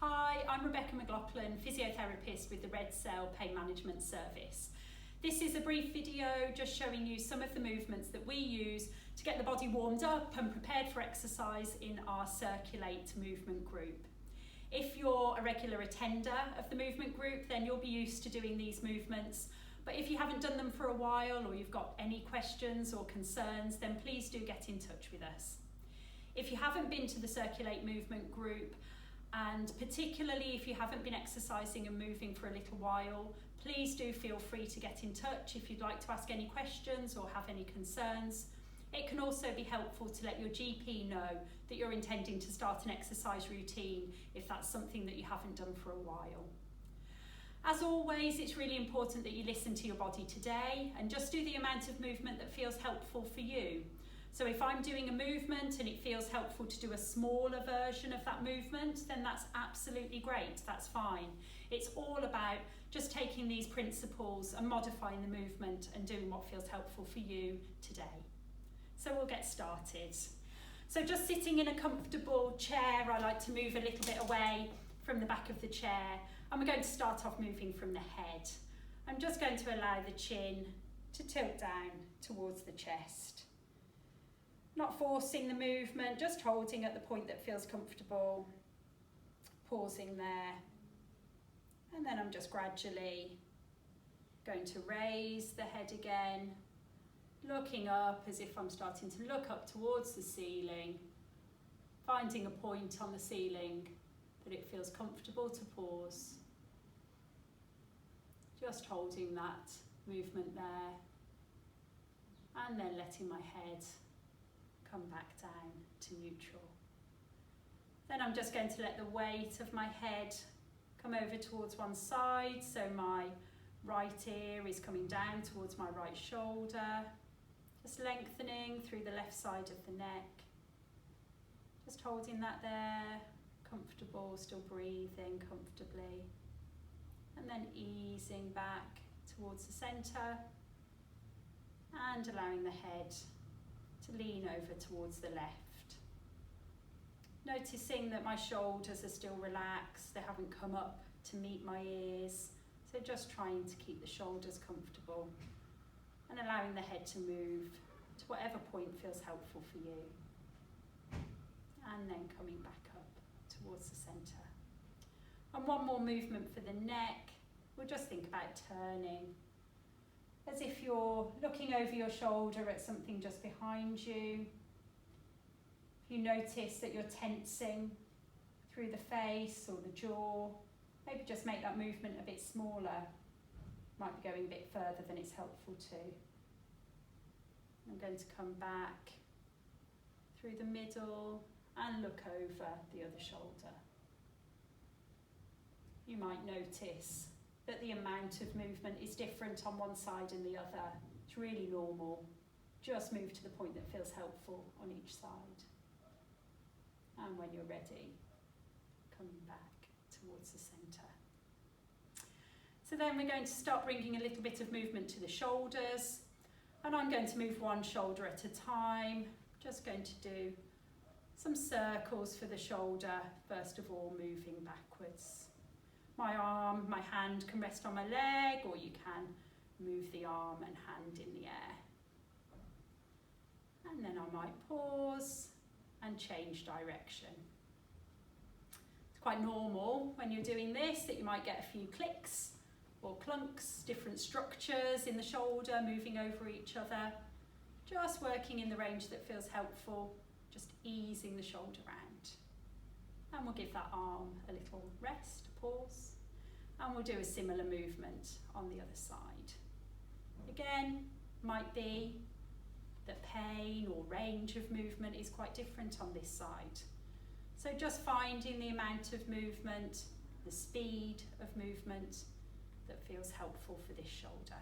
Hi, I'm Rebecca McLaughlin, physiotherapist with the Red Cell Pain Management Service. This is a brief video just showing you some of the movements that we use to get the body warmed up and prepared for exercise in our Circulate movement group. If you're a regular attender of the movement group, then you'll be used to doing these movements. But if you haven't done them for a while or you've got any questions or concerns, then please do get in touch with us. If you haven't been to the Circulate movement group, and particularly if you haven't been exercising and moving for a little while, please do feel free to get in touch if you'd like to ask any questions or have any concerns. It can also be helpful to let your GP know that you're intending to start an exercise routine if that's something that you haven't done for a while. As always, it's really important that you listen to your body today and just do the amount of movement that feels helpful for you. So if I'm doing a movement and it feels helpful to do a smaller version of that movement, then that's absolutely great, that's fine. It's all about just taking these principles and modifying the movement and doing what feels helpful for you today. So we'll get started. So just sitting in a comfortable chair, I like to move a little bit away from the back of the chair, and we're going to start off moving from the head. I'm just going to allow the chin to tilt down towards the chest. Not forcing the movement, just holding at the point that feels comfortable, pausing there. And then I'm just gradually going to raise the head again, looking up as if I'm starting to look up towards the ceiling, finding a point on the ceiling that it feels comfortable to pause. Just holding that movement there, and then letting my head come back down to neutral. Then I'm just going to let the weight of my head come over towards one side, so my right ear is coming down towards my right shoulder, just lengthening through the left side of the neck, just holding that there, comfortable, still breathing comfortably, and then easing back towards the centre and allowing the head to lean over towards the left. Noticing that my shoulders are still relaxed, they haven't come up to meet my ears, so just trying to keep the shoulders comfortable and allowing the head to move to whatever point feels helpful for you. And then coming back up towards the centre. And one more movement for the neck. We'll just think about turning as if you're looking over your shoulder at something just behind you. If you notice that you're tensing through the face or the jaw, maybe just make that movement a bit smaller. Might be going a bit further than it's helpful to. I'm going to come back through the middle and look over the other shoulder. You might notice that the amount of movement is different on one side and the other. It's really normal. Just move to the point that feels helpful on each side. And when you're ready, coming back towards the centre. So then we're going to start bringing a little bit of movement to the shoulders, and I'm going to move one shoulder at a time. Just going to do some circles for the shoulder, first of all, moving backwards. My hand can rest on my leg, or you can move the arm and hand in the air. And then I might pause and change direction. It's quite normal when you're doing this that you might get a few clicks or clunks, different structures in the shoulder moving over each other. Just working in the range that feels helpful, just easing the shoulder round. And we'll give that arm a little rest, pause, and we'll do a similar movement on the other side. Again, might be that pain or range of movement is quite different on this side. So just finding the amount of movement, the speed of movement that feels helpful for this shoulder.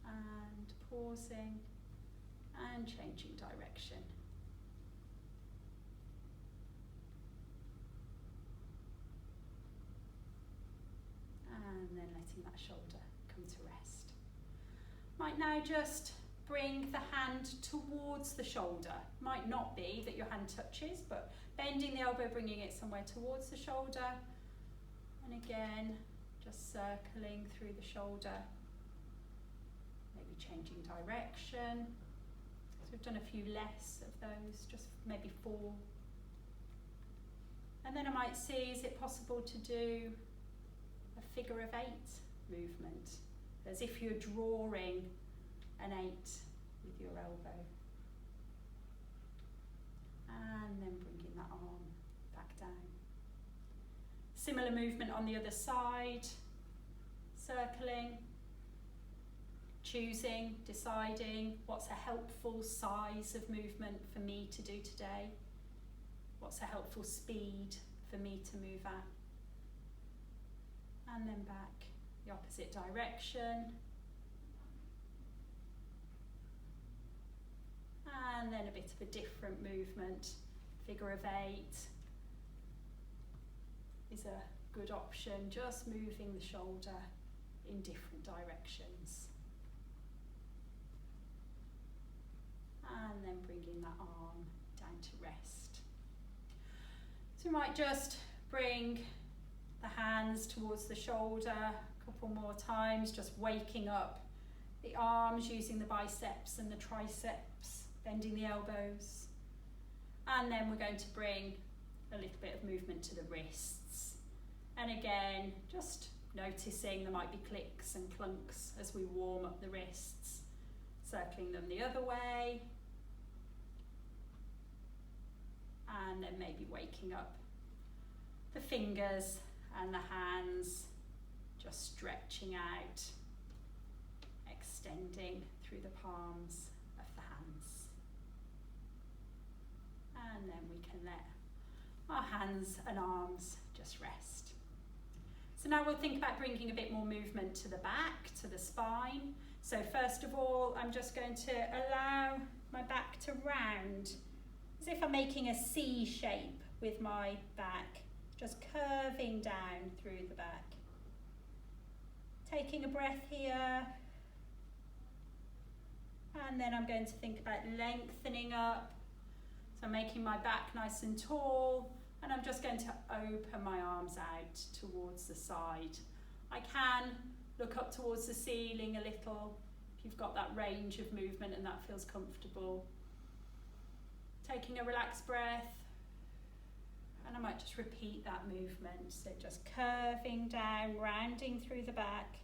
And pausing and changing direction. And then letting that shoulder come to rest. Might now just bring the hand towards the shoulder. Might not be that your hand touches, but bending the elbow, bringing it somewhere towards the shoulder. And again, just circling through the shoulder. Maybe changing direction. So we've done a few less of those, just maybe 4. And then I might see, is it possible to do a figure of 8 movement, as if you're drawing an 8 with your elbow. And then bringing that arm back down. Similar movement on the other side, circling, choosing, deciding what's a helpful size of movement for me to do today, what's a helpful speed for me to move at. And then back the opposite direction. And then a bit of a different movement. Figure of 8 is a good option, just moving the shoulder in different directions. And then bringing that arm down to rest. So we might just bring the hands towards the shoulder a couple more times, just waking up the arms, using the biceps and the triceps, bending the elbows. And then we're going to bring a little bit of movement to the wrists. And again, just noticing there might be clicks and clunks as we warm up the wrists, circling them the other way. And then maybe waking up the fingers and the hands, just stretching out, extending through the palms of the hands. And then we can let our hands and arms just rest. So now we'll think about bringing a bit more movement to the back, to the spine. So first of all, I'm just going to allow my back to round, as if I'm making a C shape with my back, just curving down through the back. Taking a breath here. And then I'm going to think about lengthening up. So I'm making my back nice and tall, and I'm just going to open my arms out towards the side. I can look up towards the ceiling a little if you've got that range of movement and that feels comfortable. Taking a relaxed breath, and I might just repeat that movement. So just curving down, rounding through the back,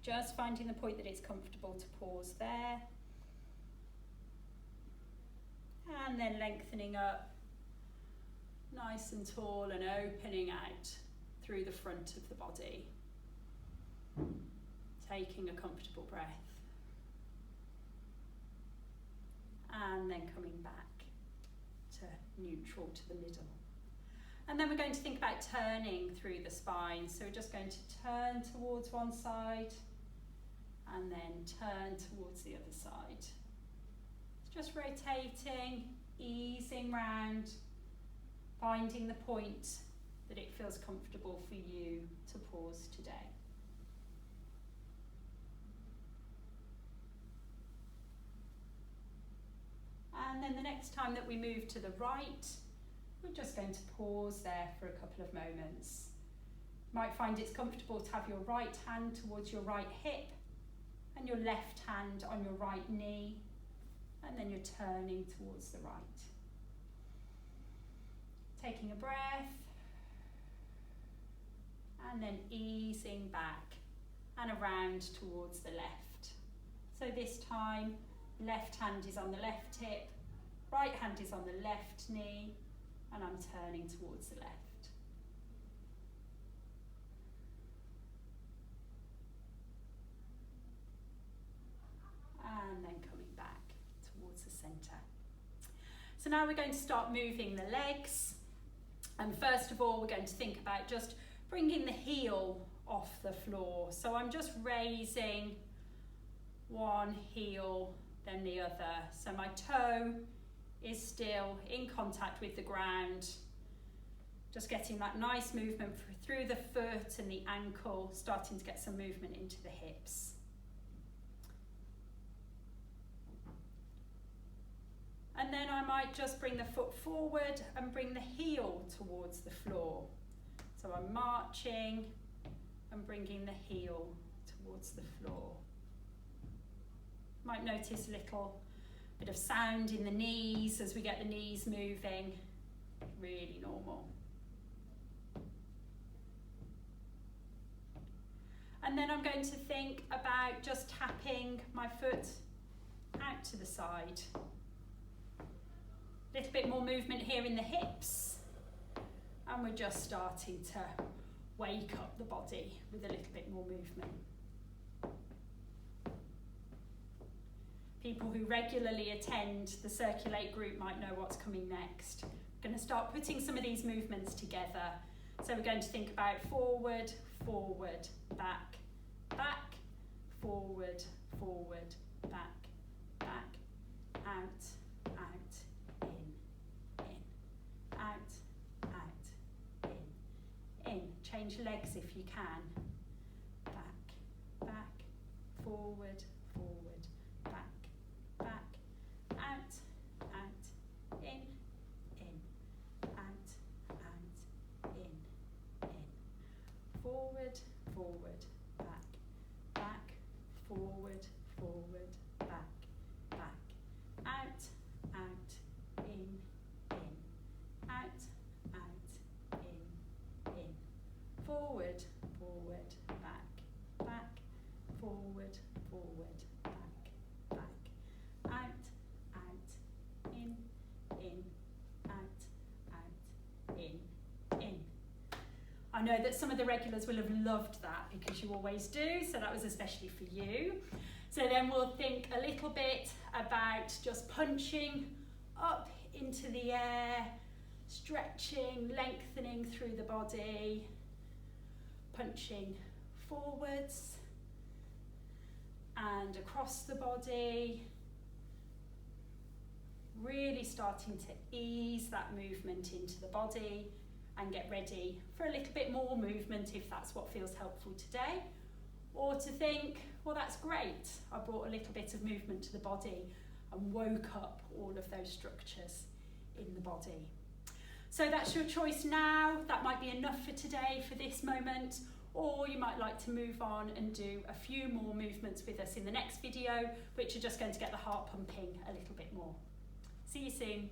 just finding the point that it's comfortable to pause there. And then lengthening up, nice and tall, and opening out through the front of the body. Taking a comfortable breath. And then coming back to neutral, to the middle. And then we're going to think about turning through the spine. So we're just going to turn towards one side and then turn towards the other side. Just rotating, easing round, finding the point that it feels comfortable for you to pause today. And then the next time that we move to the right, we're just going to pause there for a couple of moments. You might find it's comfortable to have your right hand towards your right hip and your left hand on your right knee, and then you're turning towards the right. Taking a breath, and then easing back and around towards the left. So this time, left hand is on the left hip, right hand is on the left knee, and I'm turning towards the left. And then coming back towards the centre. So now we're going to start moving the legs. And first of all, we're going to think about just bringing the heel off the floor. So I'm just raising one heel, then the other. So my toe is still in contact with the ground. Just getting that nice movement through the foot and the ankle, starting to get some movement into the hips. And then I might just bring the foot forward and bring the heel towards the floor. So I'm marching and bringing the heel towards the floor. Might notice a little bit of sound in the knees as we get the knees moving. Really normal. And then I'm going to think about just tapping my foot out to the side. A little bit more movement here in the hips. And we're just starting to wake up the body with a little bit more movement. People who regularly attend the Circulate group might know what's coming next. We're going to start putting some of these movements together. So we're going to think about forward, forward, back, back, forward, forward, back, back, out, out, in, out, out, in. Change legs if you can. Back, back, forward, forward, back, back, out, out, in, out, out, in. Forward, forward, back, back, forward, forward, back, back, out, out, in, out, out, in. Forward, forward, back, back, forward, forward, back, back, out, out, in, out, out, in. I know that some of the regulars will have loved that because you always do, so that was especially for you. So then we'll think a little bit about just punching up into the air, stretching, lengthening through the body, punching forwards and across the body, really starting to ease that movement into the body and get ready for a little bit more movement if that's what feels helpful today. Or to think, well, that's great, I brought a little bit of movement to the body and woke up all of those structures in the body. So that's your choice now. That might be enough for today, for this moment, or you might like to move on and do a few more movements with us in the next video, which are just going to get the heart pumping a little bit more. See you soon.